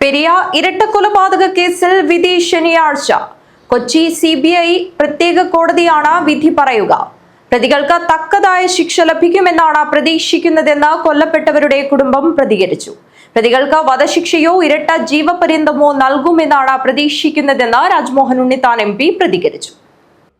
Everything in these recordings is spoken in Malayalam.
പെരിയ ഇരട്ടക്കൊലപാതക കേസിൽ വിധി ശനിയാഴ്ച. കൊച്ചി CBI പ്രത്യേക കോടതിയാണ് വിധി പറയുക. പ്രതികൾക്ക് തക്കതായ ശിക്ഷ ലഭിക്കുമെന്നാണ് പ്രതീക്ഷിക്കുന്നതെന്ന് കൊല്ലപ്പെട്ടവരുടെ കുടുംബം പ്രതികരിച്ചു. പ്രതികൾക്ക് വധശിക്ഷയോ ഇരട്ട ജീവപര്യന്തമോ നൽകുമെന്നാണ് പ്രതീക്ഷിക്കുന്നതെന്ന് രാജ്മോഹൻ ഉണ്ണിത്താൻ MP പ്രതികരിച്ചു.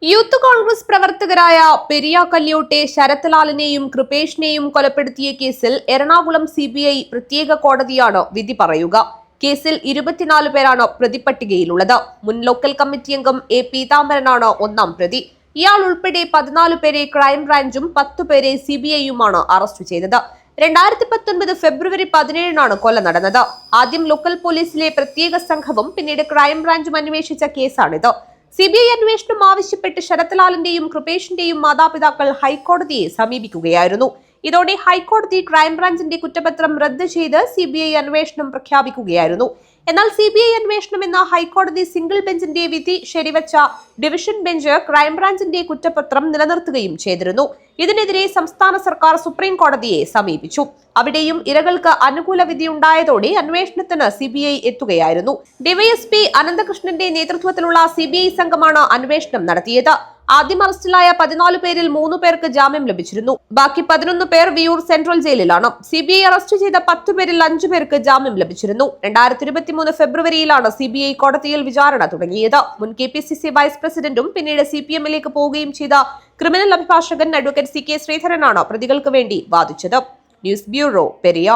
യൂത്ത് കോൺഗ്രസ് പ്രവർത്തകരായ പെരിയ കല്യോട്ടെ, ശരത് ലാലിനെയും കൃപേഷിനെയും കൊലപ്പെടുത്തിയ കേസിൽ എറണാകുളം CBI പ്രത്യേക കോടതിയാണ് വിധി പറയുക. കേസിൽ 24 പേരാണ് പ്രതിപട്ടികയിലുള്ളത്. മുൻ ലോക്കൽ കമ്മിറ്റി അംഗം A. പീതാംബരനാണ് ഒന്നാം പ്രതി. ഇയാൾ ഉൾപ്പെടെ 14 പേരെ ക്രൈംബ്രാഞ്ചും 10 പേരെ CBIയുമാണ് അറസ്റ്റ് ചെയ്തത്. 2019 ഫെബ്രുവരി 17-നാണ് കൊല നടന്നത്. ആദ്യം ലോക്കൽ പോലീസിലെ പ്രത്യേക സംഘവും പിന്നീട് ക്രൈംബ്രാഞ്ചും അന്വേഷിച്ച കേസാണിത്. CBI അന്വേഷണം ആവശ്യപ്പെട്ട് ശരത് ലാലിന്റെയും കൃപേഷിന്റെയും മാതാപിതാക്കൾ ഹൈക്കോടതിയെ സമീപിക്കുകയായിരുന്നു. ഇതോടെ ഹൈക്കോടതി ക്രൈംബ്രാഞ്ചിന്റെ കുറ്റപത്രം റദ്ദ് ചെയ്ത് CBI അന്വേഷണം പ്രഖ്യാപിക്കുകയായിരുന്നു. എന്നാൽ CBI അന്വേഷണം എന്ന ഹൈക്കോടതി സിംഗിൾ ബെഞ്ചിന്റെ വിധി ശരിവച്ച ഡിവിഷൻ ബെഞ്ച് ക്രൈംബ്രാഞ്ചിന്റെ കുറ്റപത്രം നിലനിർത്തുകയും ചെയ്തിരുന്നു. ഇതിനെതിരെ സംസ്ഥാന സർക്കാർ സുപ്രീം കോടതിയെ സമീപിച്ചു. അവിടെയും ഇരകൾക്ക് അനുകൂല വിധിയുണ്ടായതോടെ അന്വേഷണത്തിന് CBI എത്തുകയായിരുന്നു. DYSP അനന്തകൃഷ്ണന്റെ നേതൃത്വത്തിലുള്ള CBI സംഘമാണ് അന്വേഷണം നടത്തിയത്. ആദ്യം അറസ്റ്റിലായ 14 പേരിൽ 3 പേർക്ക് ജാമ്യം ലഭിച്ചിരുന്നു. ബാക്കി 11 പേർ വിയൂർ സെൻട്രൽ ജയിലിലാണ്. CBI അറസ്റ്റ് ചെയ്ത 10 പേരിൽ 5 പേർക്ക് ജാമ്യം ലഭിച്ചിരുന്നു. 2023 ഫെബ്രുവരിയിലാണ് CBI കോടതിയിൽ വിചാരണ തുടങ്ങിയത്. മുൻ KPCC വൈസ് പ്രസിഡന്റും പിന്നീട് CPM-ലേക്ക് പോവുകയും ചെയ്ത ക്രിമിനൽ അഭിഭാഷകൻ അഡ്വക്കേറ്റ് CK ശ്രീധരനാണ് പ്രതികൾക്ക് വേണ്ടി വാദിച്ചത്. News bureau, Periya.